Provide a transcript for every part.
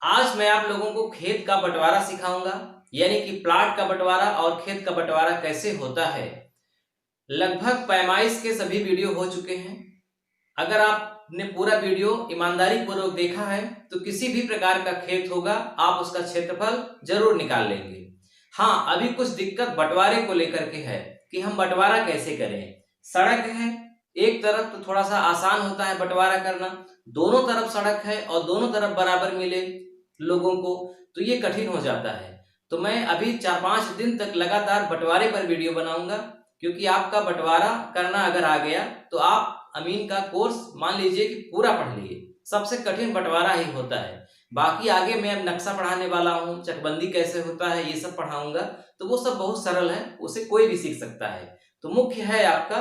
आज मैं आप लोगों को खेत का बंटवारा सिखाऊंगा, यानी कि प्लाट का बंटवारा और खेत का बंटवारा कैसे होता है। लगभग पैमाइश के सभी वीडियो हो चुके हैं। अगर आपने पूरा वीडियो ईमानदारी पूर्वक देखा है तो किसी भी प्रकार का खेत होगा आप उसका क्षेत्रफल जरूर निकाल लेंगे। हाँ, अभी कुछ दिक्कत बंटवारे को लेकर के है कि हम बंटवारा कैसे करें। सड़क है, एक तरफ तो थोड़ा सा आसान होता है बंटवारा करना, दोनों तरफ सड़क है और दोनों तरफ बराबर मिले लोगों को तो ये कठिन हो जाता है। तो मैं अभी 4-5 दिन तक लगातार बंटवारे पर वीडियो बनाऊंगा, क्योंकि आपका बंटवारा करना अगर आ गया तो आप अमीन का कोर्स मान लीजिए कि पूरा पढ़ लिए। सबसे कठिन बंटवारा ही होता है। बाकी आगे मैं अब नक्शा पढ़ाने वाला हूँ, चकबंदी कैसे होता है ये सब पढ़ाऊंगा, तो वो सब बहुत सरल है, उसे कोई भी सीख सकता है। तो मुख्य है आपका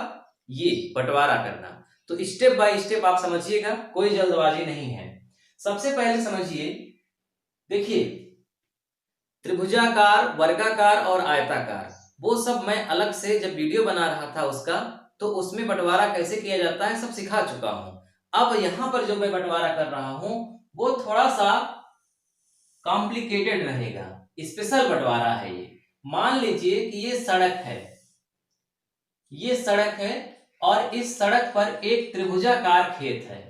ये बंटवारा करना। तो स्टेप बाय स्टेप आप समझिएगा, कोई जल्दबाजी नहीं है। सबसे पहले समझिए, देखिए त्रिभुजाकार, वर्गाकार और आयताकार, वो सब मैं अलग से जब वीडियो बना रहा था उसका, तो उसमें बंटवारा कैसे किया जाता है सब सिखा चुका हूं। अब यहां पर जो मैं बंटवारा कर रहा हूं वो थोड़ा सा कॉम्प्लिकेटेड रहेगा, स्पेशल बंटवारा है ये। मान लीजिए कि ये सड़क है, ये सड़क है और इस सड़क पर एक त्रिभुजाकार खेत है।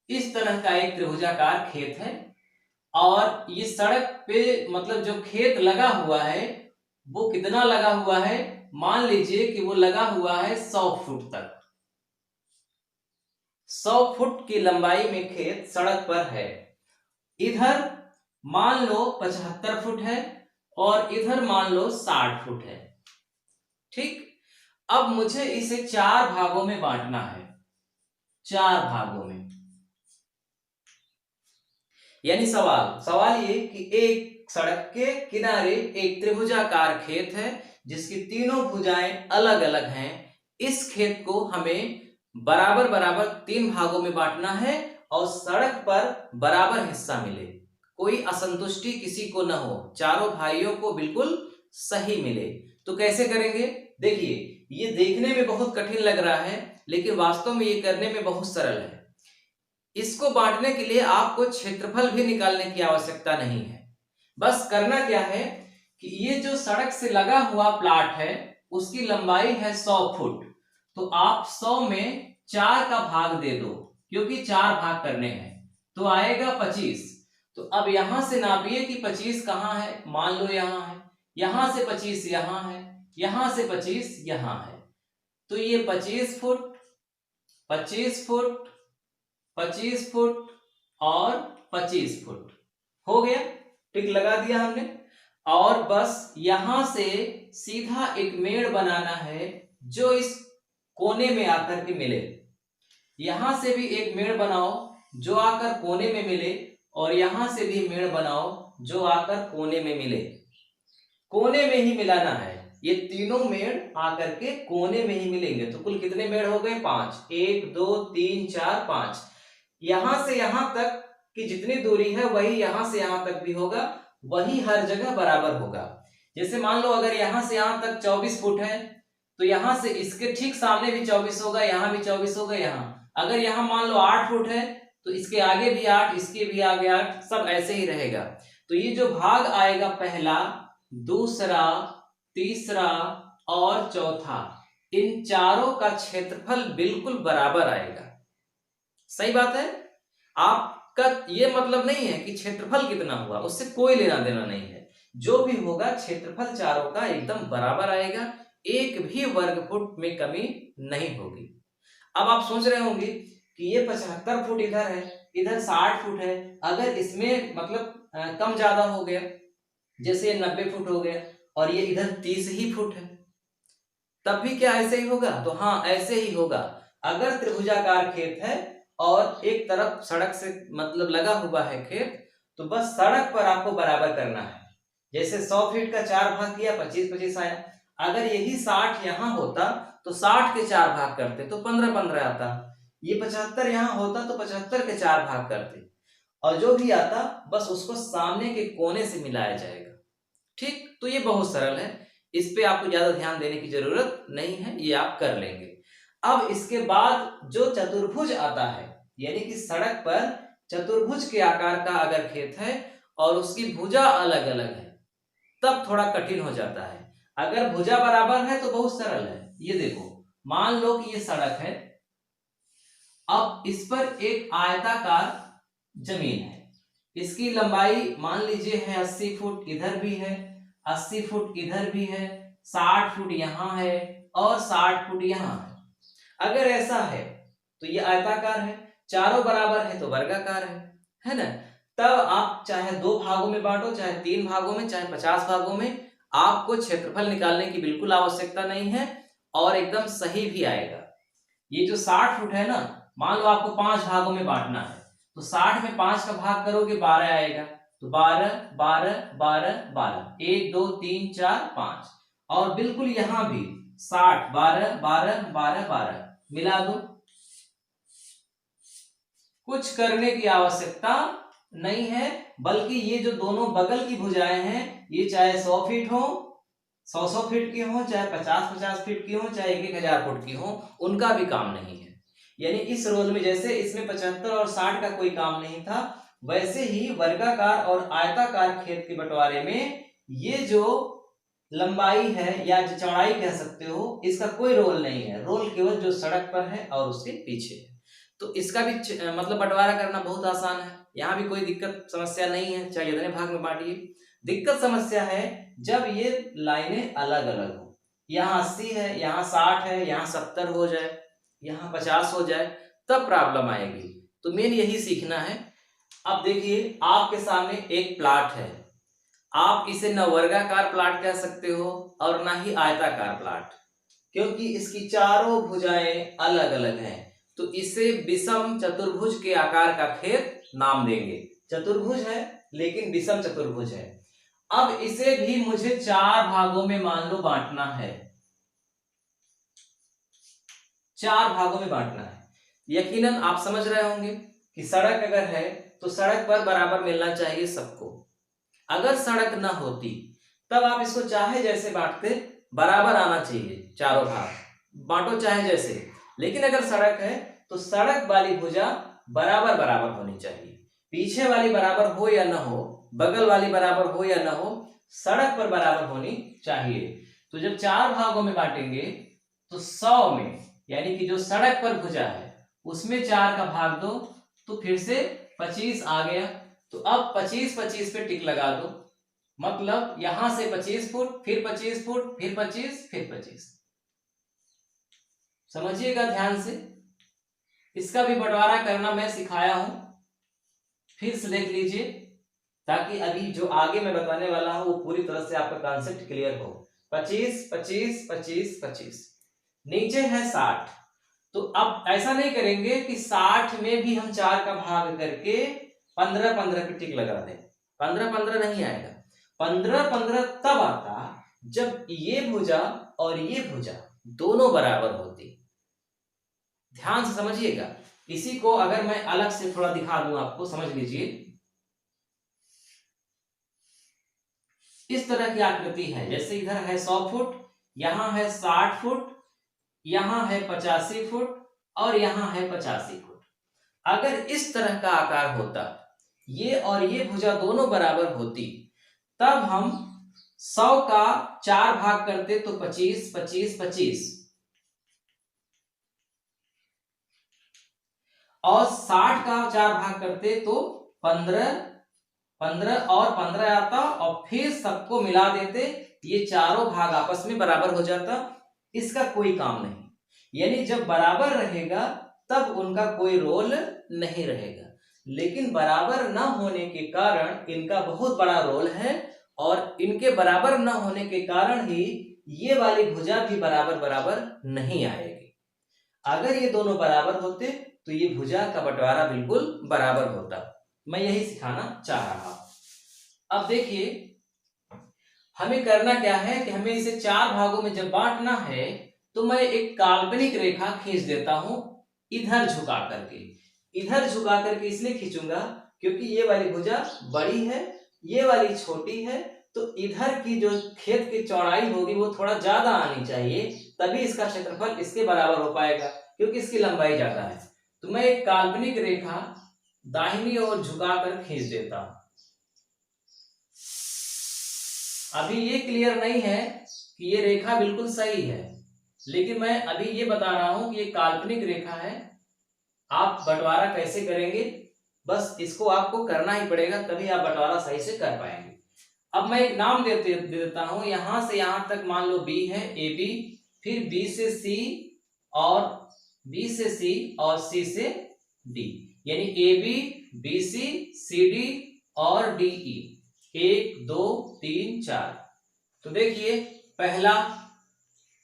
इस तरह का एक त्रिभुजाकार खेत है और ये सड़क पे मतलब जो खेत लगा हुआ है वो कितना लगा हुआ है, मान लीजिए कि वो लगा हुआ है 100 फुट तक। 100 फुट की लंबाई में खेत सड़क पर है। इधर मान लो 75 फुट है और इधर मान लो 60 फुट है। ठीक, अब मुझे इसे 4 भागों में बांटना है, 4 भागों में। यानी सवाल ये कि एक सड़क के किनारे एक त्रिभुजाकार खेत है जिसकी तीनों भुजाएं अलग अलग हैं। इस खेत को हमें बराबर बराबर 3 भागों में बांटना है और सड़क पर बराबर हिस्सा मिले, कोई असंतुष्टि किसी को न हो, चारों भाइयों को बिल्कुल सही मिले। तो कैसे करेंगे, देखिए ये देखने में बहुत कठिन लग रहा है लेकिन वास्तव में ये करने में बहुत सरल है। इसको बांटने के लिए आपको क्षेत्रफल भी निकालने की आवश्यकता नहीं है। बस करना क्या है कि ये जो सड़क से लगा हुआ प्लाट है उसकी लंबाई है 100 फुट, तो आप 100 में 4 का भाग दे दो, क्योंकि 4 भाग करने हैं, तो आएगा 25। तो अब यहां से नापिए कि 25 कहां है, मान लो यहां है, यहां से 25 यहां है, यहां से 25 यहां है, तो ये 25 फुट, 25 फुट, 25 फुट और 25 फुट हो गया। टिक लगा दिया हमने। और बस यहां से सीधा एक मेड़ बनाना है जो इस कोने में आकर के मिले। यहां से भी एक मेड़ बनाओ जो आकर कोने में मिले और यहां से भी मेड़ बनाओ जो आकर कोने में मिले। कोने में ही मिलाना है, ये तीनों मेड़ आकर के कोने में ही मिलेंगे। तो कुल कितने मेड़ हो गए, 5, 1 2 3 4 5। यहां से यहां तक की जितनी दूरी है वही यहां से यहां तक भी होगा, वही हर जगह बराबर होगा। जैसे मान लो अगर यहां से यहां तक 24 फुट है तो यहां से इसके ठीक सामने भी 24 होगा, यहां भी 24 होगा। यहां अगर यहां मान लो 8 फुट है तो इसके आगे भी 8, इसके भी आगे 8, सब ऐसे ही रहेगा। तो ये जो भाग आएगा पहला, दूसरा, तीसरा और चौथा, इन चारों का क्षेत्रफल बिल्कुल बराबर आएगा। सही बात है। आपका ये मतलब नहीं है कि क्षेत्रफल कितना हुआ, उससे कोई लेना देना नहीं है। जो भी होगा क्षेत्रफल चारों का एकदम बराबर आएगा, एक भी वर्ग फुट में कमी नहीं होगी। अब आप सोच रहे होंगे कि ये 75 फुट इधर है, इधर 60 फुट है, अगर इसमें मतलब कम ज्यादा हो गया, जैसे ये 90 फुट हो गया और ये इधर 30 ही फुट है, तब भी क्या ऐसे ही होगा? तो हाँ, ऐसे ही होगा। अगर त्रिभुजाकार खेत है और एक तरफ सड़क से मतलब लगा हुआ है खेत, तो बस सड़क पर आपको बराबर करना है। जैसे 100 फीट का 4 भाग किया, 25-25 आया। अगर यही 60 यहाँ होता तो 60 के 4 भाग करते तो 15-15 आता। ये 75 यहाँ होता तो 75 के 4 भाग करते, और जो भी आता बस उसको सामने के कोने से मिलाया जाएगा। ठीक, तो ये बहुत सरल है, इस पे आपको ज्यादा ध्यान देने की जरूरत नहीं है, ये आप कर लेंगे। अब इसके बाद जो चतुर्भुज आता है, यानी कि सड़क पर चतुर्भुज के आकार का अगर खेत है और उसकी भुजा अलग अलग है तब थोड़ा कठिन हो जाता है। अगर भुजा बराबर है तो बहुत सरल है। ये देखो, मान लो कि ये सड़क है, अब इस पर एक आयताकार जमीन है, इसकी लंबाई मान लीजिए है 80 फुट, इधर भी है 80 फुट, इधर भी है 60 फुट, यहां है और 60 फुट यहां है। अगर ऐसा है तो ये आयताकार है, चारों बराबर है तो वर्गाकार है ना। तब आप चाहे 2 भागों में बांटो, चाहे 3 भागों में, चाहे 50 भागों में, आपको क्षेत्रफल निकालने की बिल्कुल आवश्यकता नहीं है और एकदम सही भी आएगा। ये जो 60 फुट है ना, मान लो आपको 5 भागों में बांटना है तो 60 में 5 का भाग करोगे 12 आएगा, तो 12 12 12 12, 1 2 3 4 5, और बिल्कुल यहां भी 60 12 12 12 12 मिला दो। कुछ करने की आवश्यकता नहीं है, बल्कि ये जो दोनों बगल की भुजाएं हैं, ये चाहे 100 फीट हो, 100 फीट की हो, चाहे 50 फीट की हो, चाहे 1000 फुट की हो, उनका भी काम नहीं है। यानी इस रोल में जैसे इसमें 75 और 60 का कोई काम नहीं था, वैसे ही वर्गाकार और आयताकार खेत के बंटवारे में ये जो लंबाई है या जो चौड़ाई कह सकते हो, इसका कोई रोल नहीं है। रोल केवल जो सड़क पर है और उसके पीछे है। तो इसका भी मतलब बंटवारा करना बहुत आसान है, यहाँ भी कोई दिक्कत समस्या नहीं है, चाहे इतने भाग में बांटिए। दिक्कत समस्या है जब ये लाइनें अलग अलग हो, यहाँ 80 है, यहाँ 60 है, यहाँ 70 हो जाए, यहाँ 50 हो जाए, तब प्रॉब्लम आएगी। तो मेन यही सीखना है। अब देखिए, आपके सामने एक प्लाट है, आप इसे न वर्गाकार प्लाट कह सकते हो और ना ही आयताकार प्लाट, क्योंकि इसकी चारों भुजाएं अलग अलग हैं। तो इसे विषम चतुर्भुज के आकार का खेत नाम देंगे। चतुर्भुज है लेकिन विषम चतुर्भुज है। अब इसे भी मुझे 4 भागों में मान लो बांटना है, 4 भागों में बांटना है। यकीनन आप समझ रहे होंगे कि सड़क अगर है तो सड़क पर बराबर मिलना चाहिए सबको। अगर सड़क ना होती तब आप इसको चाहे जैसे बांटते, बराबर आना चाहिए, चारों भाग बांटो चाहे जैसे। लेकिन अगर सड़क है तो सड़क वाली भुजा बराबर बराबर होनी चाहिए, पीछे वाली बराबर हो या ना हो, बगल वाली बराबर हो या ना हो, सड़क पर बराबर होनी चाहिए। तो जब 4 भागों में बांटेंगे तो 100 में, यानी कि जो सड़क पर भुजा है उसमें 4 का भाग दो तो फिर से 25 आ गया। तो अब 25 25 पे टिक लगा दो, मतलब यहां से 25 फुट, फिर 25 फुट, फिर 25, फिर 25। समझिएगा ध्यान से, इसका भी बंटवारा करना मैं सिखाया हूं, फिर से देख लीजिए ताकि अभी जो आगे मैं बताने वाला हूं वो पूरी तरह से आपका कॉन्सेप्ट क्लियर हो। 25 25 25 25, नीचे है 60। तो अब ऐसा नहीं करेंगे कि 60 में भी हम 4 का भाग करके 15 15 पे टिक लगा दें, 15 15 नहीं आएगा। 15 15 तब आता जब ये भुजा और ये भुजा दोनों बराबर होती। ध्यान से समझिएगा, इसी को अगर मैं अलग से थोड़ा दिखा दूं आपको, समझ लीजिए। इस तरह की आकृति है, जैसे इधर है 100 फुट, यहां है 60 फुट, यहां है 85 फुट और यहां है 85 फुट। अगर इस तरह का आकार होता, ये और ये भुजा दोनों बराबर होती, तब हम 100 का 4 भाग करते तो 25 25 25, और 60 का 4 भाग करते तो 15 15 और 15 आता, और फिर सबको मिला देते, ये चारों भाग आपस में बराबर हो जाता। इसका कोई काम नहीं, यानी जब बराबर रहेगा तब उनका कोई रोल नहीं रहेगा। लेकिन बराबर न होने के कारण इनका बहुत बड़ा रोल है, और इनके बराबर न होने के कारण ही ये वाली भुजा भी बराबर बराबर नहीं आएगी। अगर ये दोनों बराबर होते तो ये भुजा का बंटवारा बिल्कुल बराबर होता। मैं यही सिखाना चाह रहा हूं। अब देखिए, हमें करना क्या है कि हमें इसे 4 भागों में जब बांटना है तो मैं एक काल्पनिक रेखा खींच देता हूं, इधर झुका करके। इधर झुका करके इसलिए खींचूंगा क्योंकि ये वाली भुजा बड़ी है, ये वाली छोटी है, तो इधर की जो खेत की चौड़ाई होगी वो थोड़ा ज्यादा आनी चाहिए, तभी इसका क्षेत्रफल इसके बराबर हो पाएगा, क्योंकि इसकी लंबाई ज्यादा है। तो मैं एक काल्पनिक रेखा दाहिनी ओर झुकाकर खींच देता हूं। अभी ये क्लियर नहीं है कि ये रेखा बिल्कुल सही है, लेकिन मैं अभी ये बता रहा हूं कि ये काल्पनिक रेखा है। आप बंटवारा कैसे करेंगे, बस इसको आपको करना ही पड़ेगा, तभी आप बंटवारा सही से कर पाएंगे। अब मैं एक नाम दे देता हूं, यहां से यहां तक मान लो बी है, ए बी, फिर बी से सी और बी से सी और सी से डी, यानी A B, B C, C D और डी ई। 1 2 3 4। तो देखिए पहला,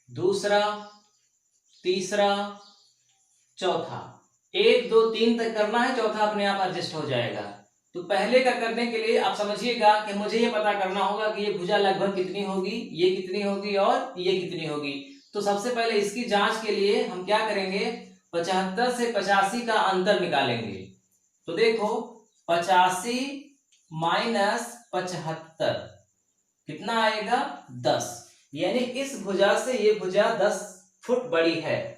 दूसरा, तीसरा, चौथा, 1 2 3 तक करना है, चौथा अपने आप एडजस्ट हो जाएगा। तो पहले का करने के लिए आप समझिएगा कि मुझे ये पता करना होगा कि ये भुजा लगभग कितनी होगी, ये कितनी होगी और ये कितनी होगी। तो सबसे पहले इसकी जांच के लिए हम क्या करेंगे, 75 से 85 का अंतर निकालेंगे। तो देखो 85 माइनस 75 कितना आएगा, 10। यानी इस भुजा से ये भुजा 10 फुट बड़ी है।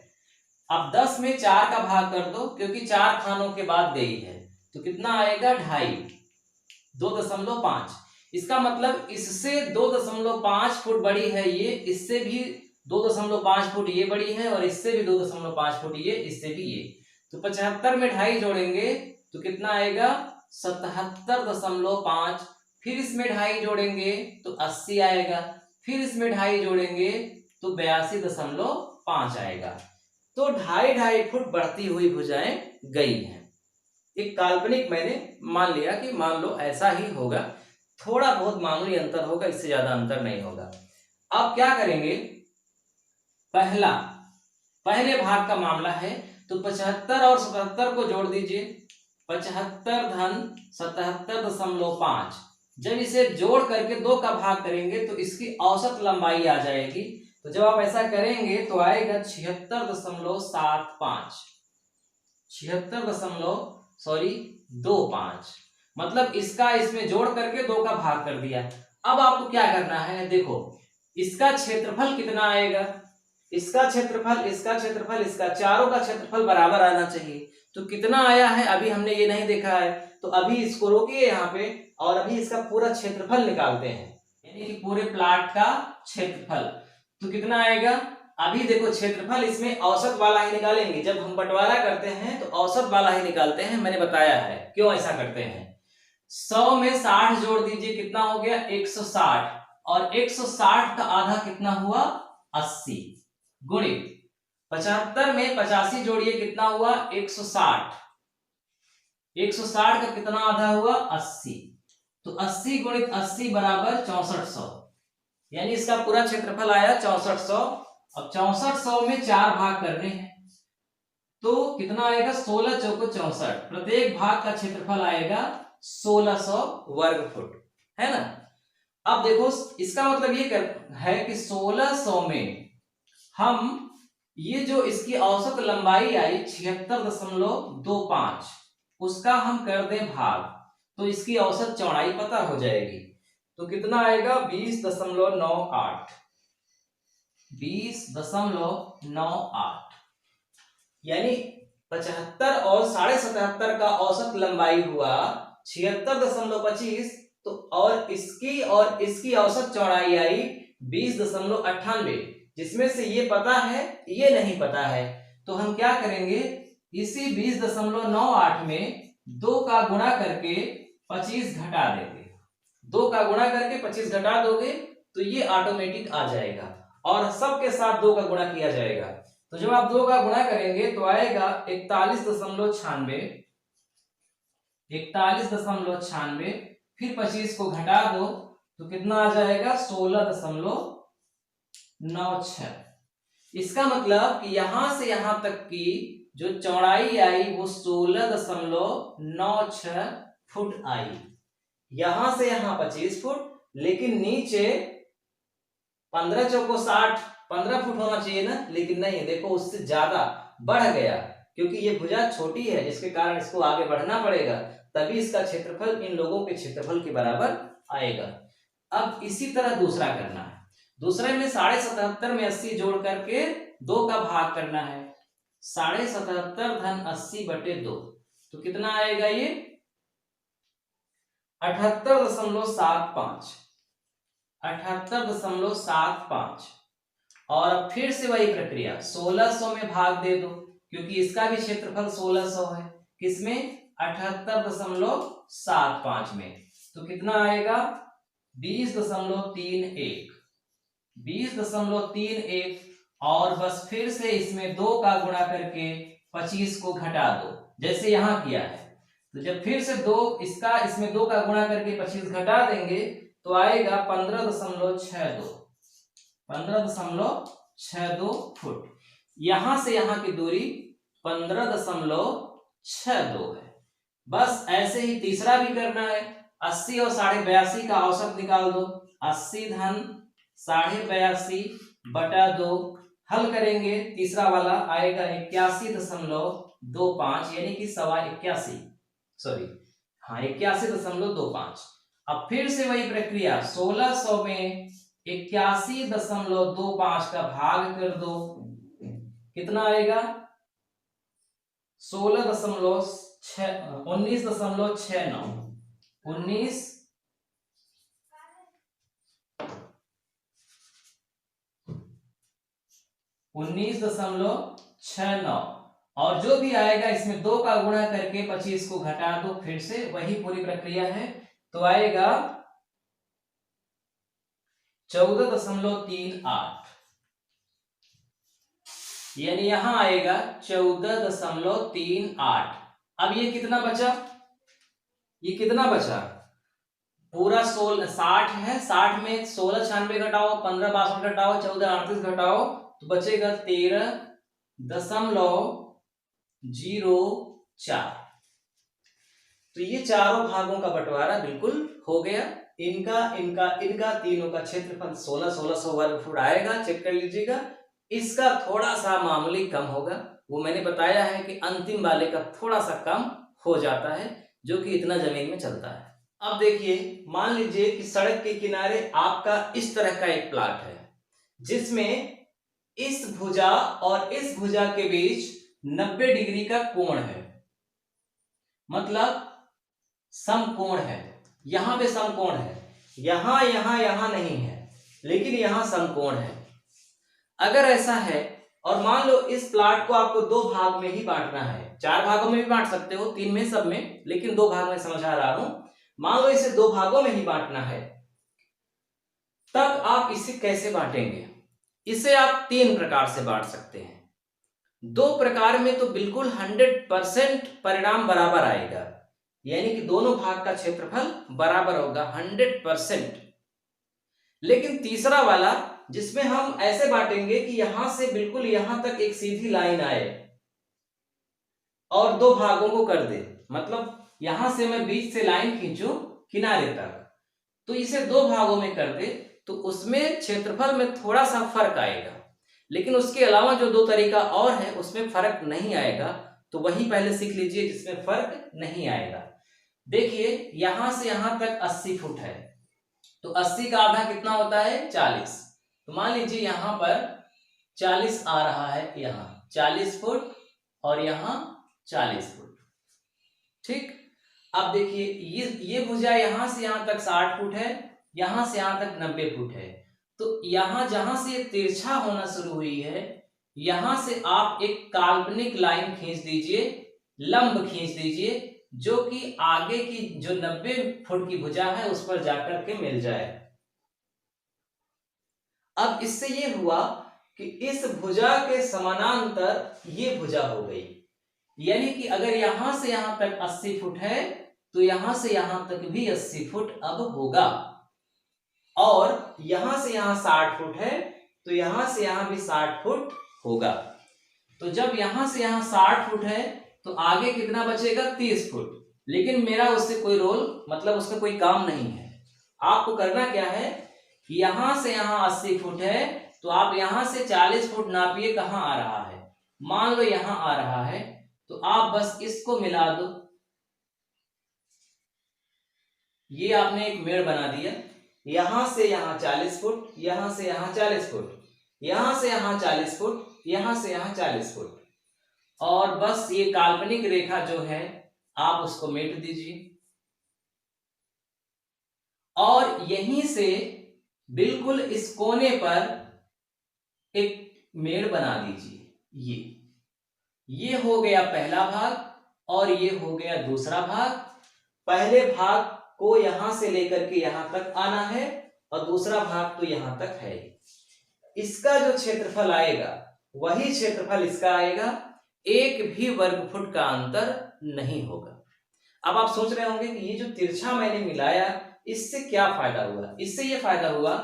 अब 10 में 4 का भाग कर दो, क्योंकि 4 खानों के बाद गई है, तो कितना आएगा, 2.5, 2.5। इसका मतलब इससे 2.5 फुट बड़ी है ये, इससे भी 2.5 फुट ये बड़ी है, और इससे भी 2.5 फुट ये, इससे भी ये। तो 75 में 2.5 जोड़ेंगे तो कितना आएगा, 77.5। फिर इसमें 2.5 जोड़ेंगे तो 80 आएगा, फिर इसमें 2.5 जोड़ेंगे तो 82.5 आएगा। तो 2.5 फुट बढ़ती हुई भुजाएं गई हैं। एक काल्पनिक मैंने मान लिया कि मान लो ऐसा ही होगा, थोड़ा बहुत मामूली अंतर होगा, इससे ज्यादा अंतर नहीं होगा। अब क्या करेंगे, पहले भाग का मामला है, तो 75 और 77 को जोड़ दीजिए। 75 धन 77.5, जब इसे जोड़ करके 2 का भाग करेंगे तो इसकी औसत लंबाई आ जाएगी। तो जब आप ऐसा करेंगे तो आएगा 76.75, 76.25, मतलब इसका इसमें जोड़ करके 2 का भाग कर दिया। अब आपको क्या करना है, देखो इसका क्षेत्रफल कितना आएगा, इसका क्षेत्रफल, इसका क्षेत्रफल, इसका, चारों का क्षेत्रफल बराबर आना चाहिए। तो कितना आया है अभी हमने ये नहीं देखा है, तो अभी इसको रोकिए यहाँ पे और अभी इसका पूरा क्षेत्रफल निकालते हैं, यानी कि पूरे प्लाट का क्षेत्रफल। तो कितना आएगा, अभी देखो क्षेत्रफल इसमें औसत वाला ही निकालेंगे। जब हम बंटवारा करते हैं तो औसत वाला ही निकालते हैं, मैंने बताया है क्यों ऐसा करते हैं। 100 में 60 जोड़ दीजिए, कितना हो गया, 160, और 160 का आधा कितना हुआ, 80, गुणित 75 में 85 जोड़िए, कितना हुआ, 160, 160 का कितना आधा हुआ, 80, तो 80 गुणित 80 बराबर 6400, यानी इसका पूरा क्षेत्रफल आया 6400। अब 6400 में 4 भाग करने हैं तो कितना आएगा, 16 चौको 64, प्रत्येक भाग का क्षेत्रफल आएगा 1600 वर्ग फुट, है ना। अब देखो इसका मतलब ये है कि 1600 में हम ये जो इसकी औसत लंबाई आई 76.25, उसका हम कर दें भाग, तो इसकी औसत चौड़ाई पता हो जाएगी। तो कितना आएगा, 20.98, 20.98, यानी 75 और 77.5 का औसत लंबाई हुआ 76.25, तो और इसकी औसत चौड़ाई आई 20.98, जिसमें से ये पता है ये नहीं पता है। तो हम क्या करेंगे, इसी 20.98 में 2 का गुणा करके 25 घटा देंगे। 2 का गुणा करके 25 घटा दोगे तो ये ऑटोमेटिक आ जाएगा, और सबके साथ 2 का गुणा किया जाएगा। तो जब आप 2 का गुणा करेंगे तो आएगा 41.96, फिर 25 को घटा दो तो कितना आ जाएगा, 16.96। इसका मतलब कि यहां से यहां तक की जो चौड़ाई आई वो 16.96 फुट आई। यहां से यहां 25 फुट, लेकिन नीचे 15 चौको 60, 15 फुट होना चाहिए ना, लेकिन नहीं, देखो उससे ज्यादा बढ़ गया, क्योंकि ये भुजा छोटी है जिसके कारण इसको आगे बढ़ना पड़ेगा, तभी इसका क्षेत्रफल इन लोगों के क्षेत्रफल के बराबर आएगा। अब इसी तरह दूसरा करना है। दूसरे में 77.5 में 80 जोड़ करके 2 का भाग करना है। 77.5 धन 80 बटे 2, तो कितना आएगा ये 78.75, 78.75। और अब फिर से वही प्रक्रिया 1600 में भाग दे दो, क्योंकि इसका भी क्षेत्रफल 1600 है। किसमें? 78.75 में। तो कितना आएगा 20.31, 20.31। और बस फिर से इसमें 2 का गुणा करके 25 को घटा दो, जैसे यहां किया है। तो जब फिर से 2 इसका इसमें 2 का गुणा करके 25 घटा देंगे तो आएगा 15.62, 15.62 फुट। यहां से यहां की दूरी 15.62 है। बस ऐसे ही तीसरा भी करना है। 80 और 82.5 का औसत निकाल दो। 80 धन 82.5 बटा 2, हल करेंगे। तीसरा वाला आएगा 81.25, यानी कि 81.25, सॉरी हाँ 81.25। अब फिर से वही प्रक्रिया 1600 में 81.25 का भाग कर दो, कितना आएगा 19.69, 19.69। और जो भी आएगा इसमें 2 का गुणा करके 25 को घटा दो, फिर से वही पूरी प्रक्रिया है। तो आएगा 14.38, यानी यहां आएगा 14.38। अब ये कितना बचा? ये कितना बचा? पूरा 60 है, 60 में 1696 घटाओ, 1562 घटाओ, 1438 घटाओ, तो बचेगा 13.04। तो ये चारों भागों का बंटवारा बिल्कुल हो गया। इनका तीनों का क्षेत्रफल 1600 वर्ग फुट आएगा, चेक कर लीजिएगा। इसका थोड़ा सा मामूली कम होगा, वो मैंने बताया है कि अंतिम वाले का थोड़ा सा कम हो जाता है, जो कि इतना जमीन में चलता है। अब देखिए, मान लीजिए कि सड़क के किनारे आपका इस तरह का एक प्लॉट है, जिसमें इस भुजा और इस भुजा के बीच 90 डिग्री का कोण है, मतलब समकोण है। यहां पे समकोण है, यहां नहीं है, लेकिन यहां समकोण है। अगर ऐसा है, और मान लो इस प्लॉट को आपको 2 भाग में ही बांटना है, 4 भागों में भी बांट सकते हो, 3 में, सब में, लेकिन 2 भाग में समझा रहा हूं। मान लो इसे 2 भागों में ही बांटना है, तब आप इसे कैसे बांटेंगे? इसे आप 3 प्रकार से बांट सकते हैं। 2 प्रकार में तो बिल्कुल 100% परिणाम बराबर आएगा, यानी कि दोनों भाग का क्षेत्रफल बराबर होगा 100%। लेकिन तीसरा वाला, जिसमें हम ऐसे बांटेंगे कि यहां से बिल्कुल यहां तक एक सीधी लाइन आए और 2 भागों को कर दे, मतलब यहां से मैं बीच से लाइन खींचूं किनारे तक, तो इसे 2 भागों में कर दे, तो उसमें क्षेत्रफल में थोड़ा सा फर्क आएगा। लेकिन उसके अलावा जो 2 तरीका और है उसमें फर्क नहीं आएगा, तो वही पहले सीख लीजिए जिसमें फर्क नहीं आएगा। देखिए, यहां से यहां तक 80 फुट है, तो 80 का आधा कितना होता है? 40। तो मान लीजिए यहां पर 40 आ रहा है, यहां 40 फुट और यहां 40 फुट, ठीक। अब देखिए, ये भुजा यहां से यहां तक 60 फुट है, यहां से यहां तक 90 फुट है। तो यहां जहां से ये तिरछा होना शुरू हुई है, यहां से आप एक काल्पनिक लाइन खींच दीजिए, लंब खींच दीजिए, जो कि आगे की जो 90 फुट की भुजा है उस पर जाकर के मिल जाए। अब इससे ये हुआ कि इस भुजा के समानांतर ये भुजा हो गई, यानी कि अगर यहां से यहां तक 80 फुट है, तो यहां से यहां तक भी 80 फुट अब होगा, और यहां से यहां 60 फुट है, तो यहां से यहां भी 60 फुट होगा। तो जब यहां से यहां 60 फुट है, तो आगे कितना बचेगा? 30 फुट। लेकिन मेरा उससे कोई रोल, मतलब उसका कोई काम नहीं है। आपको करना क्या है कि यहां से यहां 80 फुट है, तो आप यहां से 40 फुट नापिए कहां आ रहा है। मान लो यहां आ रहा है, तो आप बस इसको मिला दो, ये आपने एक मेड़ बना दिया। यहां से यहां 40 फुट, यहां से यहां 40 फुट, यहां से यहां 40 फुट, यहां से यहां 40 फुट, और बस ये काल्पनिक रेखा जो है आप उसको मेट दीजिए और यहीं से बिल्कुल इस कोने पर एक मेड़ बना दीजिए। ये हो गया पहला भाग और ये हो गया दूसरा भाग। पहले भाग को यहां से लेकर के यहां तक आना है और दूसरा भाग तो यहां तक है। इसका जो क्षेत्रफल आएगा वही क्षेत्रफल इसका आएगा, एक भी वर्ग फुट का अंतर नहीं होगा। अब आप सोच रहे होंगे कि ये जो तिरछा मैंने मिलाया इससे क्या फायदा हुआ। इससे ये फायदा हुआ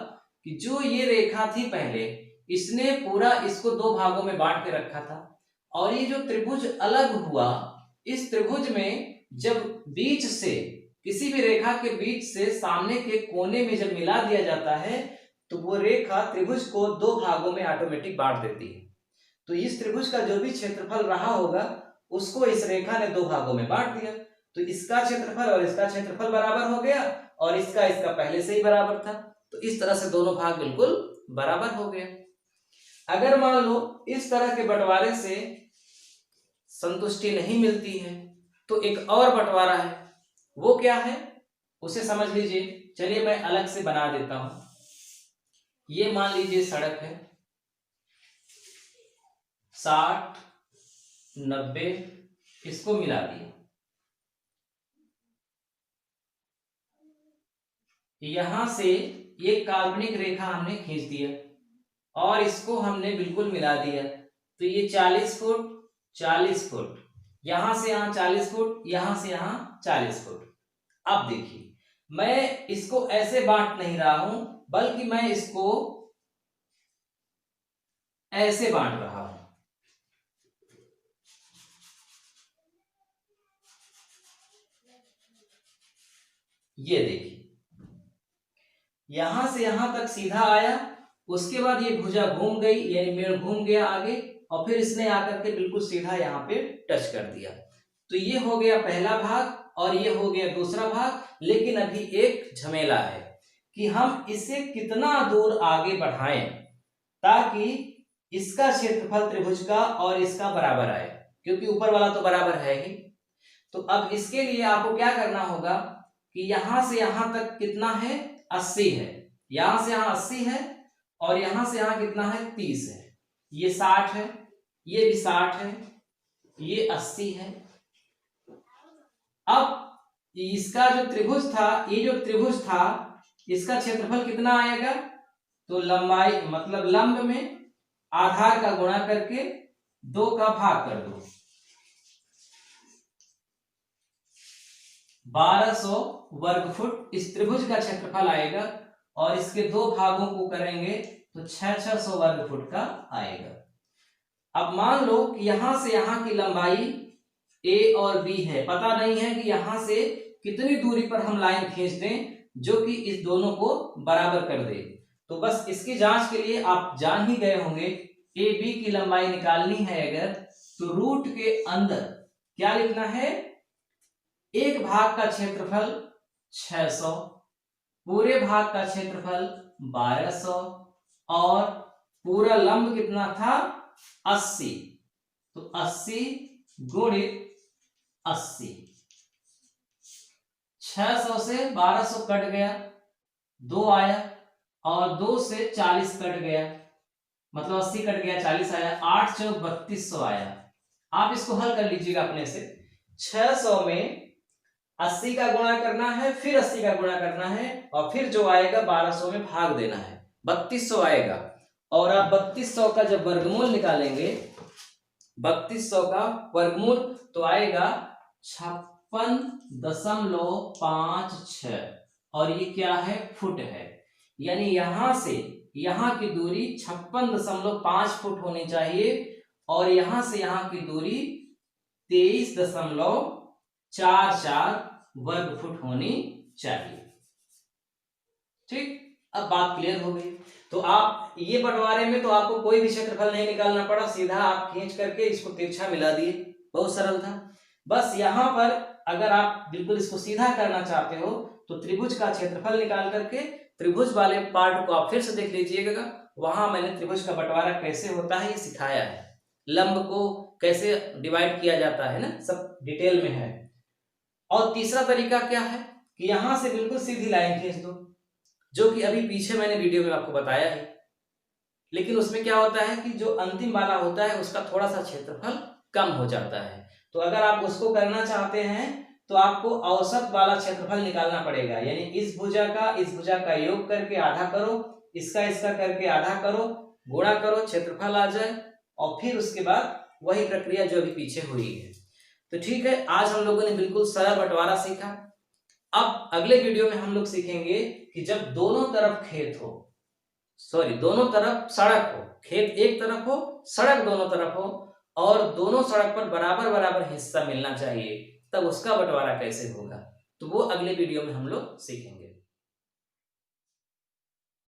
कि जो ये रेखा थी पहले, इसने पूरा इसको दो भागों में बांट के रखा था और ये जो त्रिभुज अलग हुआ, इस त्रिभुज में जब बीच से किसी भी रेखा के बीच से सामने के कोने में जब मिला दिया जाता है तो वो रेखा त्रिभुज को दो भागों में ऑटोमेटिक बांट देती है। तो इस त्रिभुज का जो भी क्षेत्रफल रहा होगा उसको इस रेखा ने दो भागों में बांट दिया। तो इसका क्षेत्रफल और इसका क्षेत्रफल बराबर हो गया और इसका पहले से ही बराबर था। तो इस तरह से दोनों भाग बिल्कुल बराबर हो गए। अगर मान लो इस तरह के बंटवारे से संतुष्टि नहीं मिलती है तो एक और बंटवारा है, वो क्या है उसे समझ लीजिए। चलिए मैं अलग से बना देता हूं। ये मान लीजिए सड़क है, 60, 90 इसको मिला दिया। यहां से एक काल्पनिक रेखा हमने खींच दिया और इसको हमने बिल्कुल मिला दिया। तो ये 40 फुट 40 फुट, यहां से यहां 40 फुट, यहां से यहां 40 फुट। अब देखिए मैं इसको ऐसे बांट नहीं रहा हूं बल्कि मैं इसको ऐसे बांट रहा हूं। ये देखिए यहां से यहां तक सीधा आया, उसके बाद ये भुजा घूम गई यानी मेड़ घूम गया आगे और फिर इसने आकर के बिल्कुल सीधा यहाँ पे टच कर दिया। तो ये हो गया पहला भाग और ये हो गया दूसरा भाग। लेकिन अभी एक झमेला है कि हम इसे कितना दूर आगे बढ़ाएं ताकि इसका क्षेत्रफल त्रिभुज का और इसका बराबर आए, क्योंकि ऊपर वाला तो बराबर है ही। तो अब इसके लिए आपको क्या करना होगा कि यहां से यहां तक कितना है 80 है, यहां से यहां 80 है और यहां से यहां कितना है 30 है, ये 60 है, ये भी 60 है, ये 80 है। अब इसका जो त्रिभुज था, ये जो त्रिभुज था इसका क्षेत्रफल कितना आएगा, तो लंबाई मतलब लंब में आधार का गुणा करके 2 का भाग कर दो, 1200 वर्ग फुट इस त्रिभुज का क्षेत्रफल आएगा और इसके दो भागों को करेंगे तो 600 वर्ग फुट का आएगा। अब मान लो कि यहां से यहां की लंबाई A और B है, पता नहीं है कि यहां से कितनी दूरी पर हम लाइन खींच दें जो कि इस दोनों को बराबर कर दे। तो बस इसकी जांच के लिए आप जान ही गए होंगे AB की लंबाई निकालनी है अगर, तो रूट के अंदर क्या लिखना है, एक भाग का क्षेत्रफल 600, पूरे भाग का क्षेत्रफल 1200 और पूरा लंब कितना था 80, तो 80 गुणित 80, 600 से 1200 कट गया, 2 आया और 2 से 40 कट गया, मतलब 80 कट गया 40 आया, 8 चौक 3200 आया। आप इसको हल कर लीजिएगा अपने से। 600 में 80 का गुणा करना है, फिर 80 का गुणा करना है और फिर जो आएगा 1200 में भाग देना है, 3200 आएगा। और आप 3200 का जब वर्गमूल निकालेंगे, 3200 का वर्गमूल तो आएगा 56.56 और ये क्या है, फुट है। यानी यहां से यहां की दूरी 56.5 फुट होनी चाहिए और यहां से यहां की दूरी 23.44 वर्ग फुट होनी चाहिए। ठीक, अब बात क्लियर हो गई। तो आप ये बंटवारे में तो आपको कोई भी क्षेत्रफल नहीं निकालना पड़ा, सीधा आप खींच करके इसको तिरछा मिला दिए, बहुत सरल था। बस यहां पर अगर आप बिल्कुल इसको सीधा करना चाहते हो तो त्रिभुज का क्षेत्रफल निकाल करके त्रिभुज वाले पार्ट को आप फिर से देख लीजिएगा, वहां मैंने त्रिभुज का बंटवारा कैसे होता है ये सिखाया है, लंब को कैसे डिवाइड किया जाता है ना, सब डिटेल में है। और तीसरा तरीका क्या है कि यहां से बिल्कुल सीधी लाइन खींच दो, जो कि अभी पीछे मैंने वीडियो में आपको बताया है। लेकिन उसमें क्या होता है कि जो अंतिम वाला होता है उसका थोड़ा सा क्षेत्रफल कम हो जाता है। तो अगर आप उसको करना चाहते हैं तो आपको औसत वाला क्षेत्रफल निकालना पड़ेगा, यानी इस भुजा का योग करके आधा करो, इसका करके आधा करो, गुणा करो, क्षेत्रफल आ जाए, और फिर उसके बाद वही प्रक्रिया जो अभी पीछे हुई है। तो ठीक है, आज हम लोगों ने बिल्कुल सरल बंटवारा सीखा। अब अगले वीडियो में हम लोग सीखेंगे कि जब दोनों तरफ खेत हो, दोनों तरफ सड़क हो, खेत एक तरफ हो, सड़क दोनों तरफ हो, और दोनों सड़क पर बराबर बराबर हिस्सा मिलना चाहिए, तब उसका बंटवारा कैसे होगा, तो वो अगले वीडियो में हम लोग सीखेंगे।